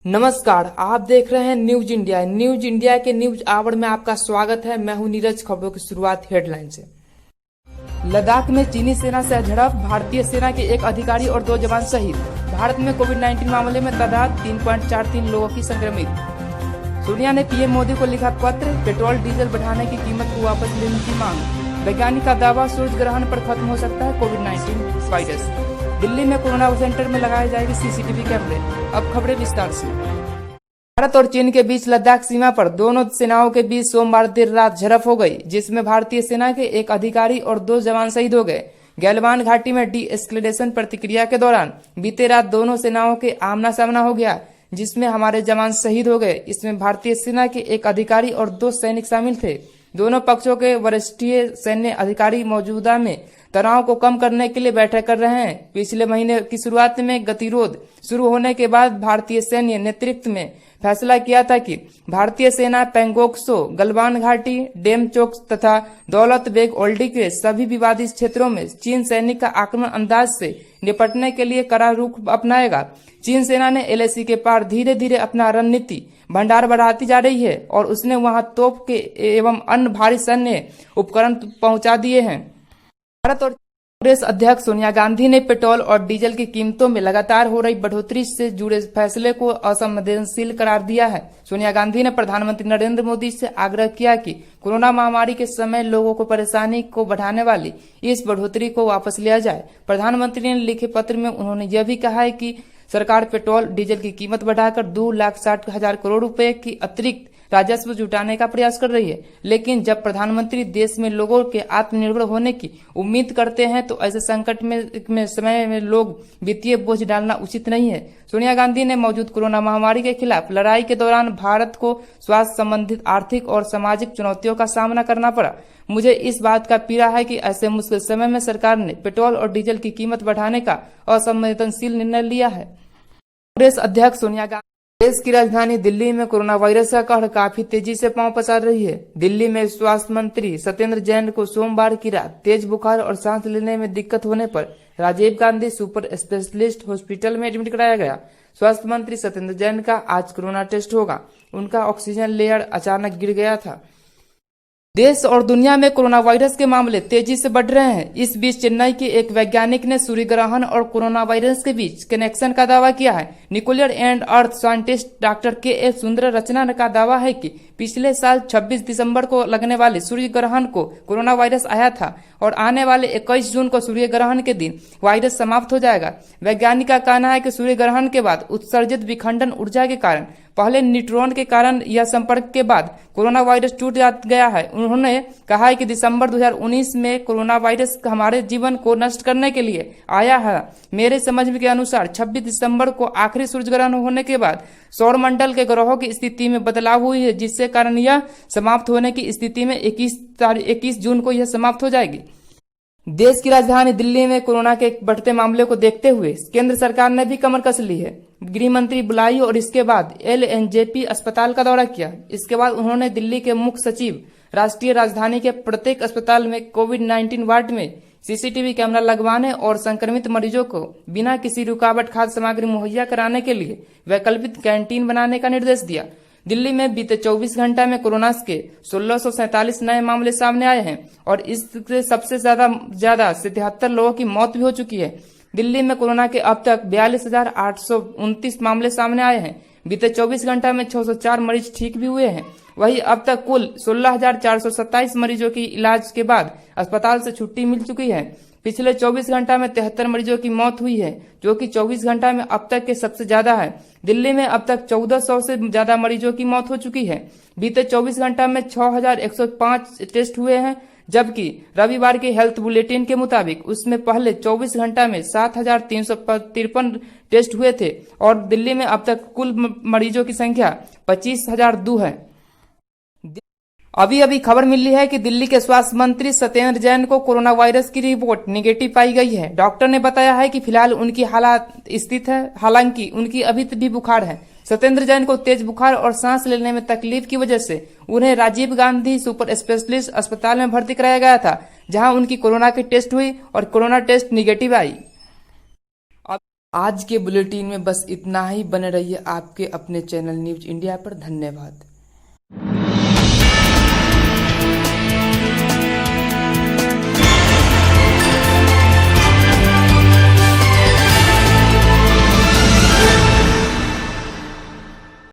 नमस्कार, आप देख रहे हैं न्यूज इंडिया। न्यूज इंडिया के न्यूज आवर में आपका स्वागत है। मैं हूं नीरज। खबरों की शुरुआत हेडलाइन से। लद्दाख में चीनी सेना से झड़प, भारतीय सेना के एक अधिकारी और 2 जवान शहीद। भारत में कोविड-19 मामले में तादाद 3.43 लोगों की संक्रमित। सोनिया ने पीएम मोदी को लिखा पत्र, पेट्रोल डीजल बढ़ाने की कीमत को वापस लेने की मांग। वैज्ञानिक का दावा, सूरज ग्रहण पर खत्म हो सकता है कोविड-19 वायरस। दिल्ली में कोरोना सेंटर में लगाए जाएंगे सीसीटीवी कैमरे। अब खबरें विस्तार से। भारत और चीन के बीच लद्दाख सीमा पर दोनों सेनाओं के बीच सोमवार देर रात झड़प हो गई, जिसमें भारतीय सेना के एक अधिकारी और 2 जवान शहीद हो गए। गैलवान घाटी में डी एस्केलेशन प्रतिक्रिया के दौरान बीते रात दोनों सेनाओं के आमना सामना हो गया, जिसमें हमारे जवान शहीद हो गए। इसमें भारतीय सेना के एक अधिकारी और 2 सैनिक शामिल थे। दोनों पक्षों के वरिष्ठ सैन्य अधिकारी मौजूदा में तनाव को कम करने के लिए बैठक कर रहे हैं। पिछले महीने की शुरुआत में गतिरोध शुरू होने के बाद भारतीय सैन्य नेतृत्व में फैसला किया था कि भारतीय सेना पेंगोंगसो, गलवान घाटी, डेमचोक तथा दौलत बेग ओल्डी के सभी विवादित क्षेत्रों में चीन सैनिक का आक्रमण अंदाज से निपटने के लिए कड़ा रुख अपनाएगा। चीन सेना ने एलएसी के पार धीरे धीरे अपना रणनीति भंडार बढ़ाती जा रही है और उसने वहां तोप के एवं अन्य भारी सैन्य उपकरण पहुंचा दिए हैं। भारत और कांग्रेस अध्यक्ष सोनिया गांधी ने पेट्रोल और डीजल की कीमतों में लगातार हो रही बढ़ोतरी से जुड़े फैसले को असंवेदनशील करार दिया है। सोनिया गांधी ने प्रधानमंत्री नरेंद्र मोदी से आग्रह किया कि कोरोना महामारी के समय लोगों को परेशानी को बढ़ाने वाली इस बढ़ोतरी को वापस लिया जाए। प्रधानमंत्री ने लिखे पत्र में उन्होंने यह भी कहा है कि सरकार पेट्रोल डीजल की कीमत बढ़ाकर 2,60,000 करोड़ रुपए की अतिरिक्त राजस्व जुटाने का प्रयास कर रही है। लेकिन जब प्रधानमंत्री देश में लोगों के आत्मनिर्भर होने की उम्मीद करते हैं तो ऐसे संकट में समय में लोग वित्तीय बोझ डालना उचित नहीं है। सोनिया गांधी ने मौजूद कोरोना महामारी के खिलाफ लड़ाई के दौरान भारत को स्वास्थ्य संबंधित आर्थिक और सामाजिक चुनौतियों का सामना करना पड़ा। मुझे इस बात का पीड़ा है कि ऐसे मुश्किल समय में सरकार ने पेट्रोल और डीजल की कीमत बढ़ाने का असंवेदनशील निर्णय लिया है। कांग्रेस अध्यक्ष सोनिया गांधी देश की राजधानी दिल्ली में कोरोना वायरस का कहर काफी तेजी से पांव पसार रही है। दिल्ली में स्वास्थ्य मंत्री सत्येंद्र जैन को सोमवार की रात तेज बुखार और सांस लेने में दिक्कत होने पर Rajiv Gandhi super specialist hospital में एडमिट कराया गया। स्वास्थ्य मंत्री सत्येंद्र जैन का आज कोरोना टेस्ट होगा। उनका ऑक्सीजन लेयर अचानक गिर गया था। देश और दुनिया में कोरोना वायरस के मामले तेजी से बढ़ रहे हैं। इस बीच चेन्नई के एक वैज्ञानिक ने सूर्य ग्रहण और कोरोना वायरस के बीच कनेक्शन का दावा किया है। Nuclear and earth scientist doctor के सुंदर रचना का दावा है कि पिछले साल 26 दिसंबर को लगने वाले सूर्य ग्रहण को कोरोना वायरस आया था और आने वाले 21 जून को सूर्य ग्रहण के दिन वायरस समाप्त हो जाएगा। वैज्ञानिक का कहना है कि सूर्य ग्रहण के बाद उत्सर्जित विखंडन ऊर्जा के कारण, पहले न्यूट्रॉन के कारण या संपर्क के बाद कोरोना वायरस टूट गया है। उन्होंने कहा है कि दिसंबर 2019 में कोरोना वायरस हमारे जीवन को नष्ट करने के लिए आया है। मेरे समझ के अनुसार 26 दिसंबर को आखिरी सूर्य ग्रहण होने के बाद सौरमंडल के ग्रहों की स्थिति में बदलाव हुई है, जिससे कारण यह समाप्त होने की स्थिति में 21 जून को यह समाप्त हो जाएगी। देश की राजधानी दिल्ली में कोरोना के बढ़ते मामले को देखते हुए केंद्र सरकार ने भी कमर कस ली है। गृह मंत्री बुलाई और इसके बाद एलएनजेपी अस्पताल का दौरा किया। इसके बाद उन्होंने दिल्ली के मुख्य सचिव राष्ट्रीय राजधानी के प्रत्येक अस्पताल में कोविड-19 वार्ड में सीसीटीवी कैमरा लगवाने और संक्रमित मरीजों को बिना किसी रुकावट खाद्य सामग्री मुहैया कराने के लिए वैकल्पिक कैंटीन बनाने का निर्देश दिया। दिल्ली में बीते 24 घंटा में कोरोना के 1647 नए मामले सामने आए हैं और इससे सबसे ज्यादा 73 लोगों की मौत भी हो चुकी है। दिल्ली में कोरोना के अब तक 42,829 मामले सामने आए हैं। बीते 24 घंटा में 604 मरीज ठीक भी हुए हैं। वहीं अब तक कुल 16,427 मरीजों की इलाज के बाद अस्पताल से छुट्टी मिल चुकी है। पिछले 24 घंटा में 73 मरीजों की मौत हुई है, जो कि 24 घंटा में अब तक के सबसे ज्यादा है। दिल्ली में अब तक 1400 से ज्यादा मरीजों की मौत हो चुकी है। बीते 24 घंटा में 6,105 टेस्ट हुए हैं, जबकि रविवार के हेल्थ बुलेटिन के मुताबिक उसमें पहले 24 घंटा में 7,353 टेस्ट हुए थे और दिल्ली में अब तक कुल मरीजों की संख्या 25,002 है। अभी खबर मिली है कि दिल्ली के स्वास्थ्य मंत्री सत्येंद्र जैन को कोरोना वायरस की रिपोर्ट निगेटिव पाई गई है। डॉक्टर ने बताया है कि फिलहाल उनकी हालत स्थिर है, हालांकि उनकी अभी भी बुखार है। सत्येंद्र जैन को तेज बुखार और सांस लेने में तकलीफ की वजह से उन्हें राजीव गांधी सुपर स्पेशलिस्ट अस्पताल में भर्ती कराया गया था, जहां उनकी कोरोना की टेस्ट हुई और कोरोना टेस्ट निगेटिव आई। आज के बुलेटिन में बस इतना ही। बने रहिए आपके अपने चैनल न्यूज इंडिया पर। धन्यवाद।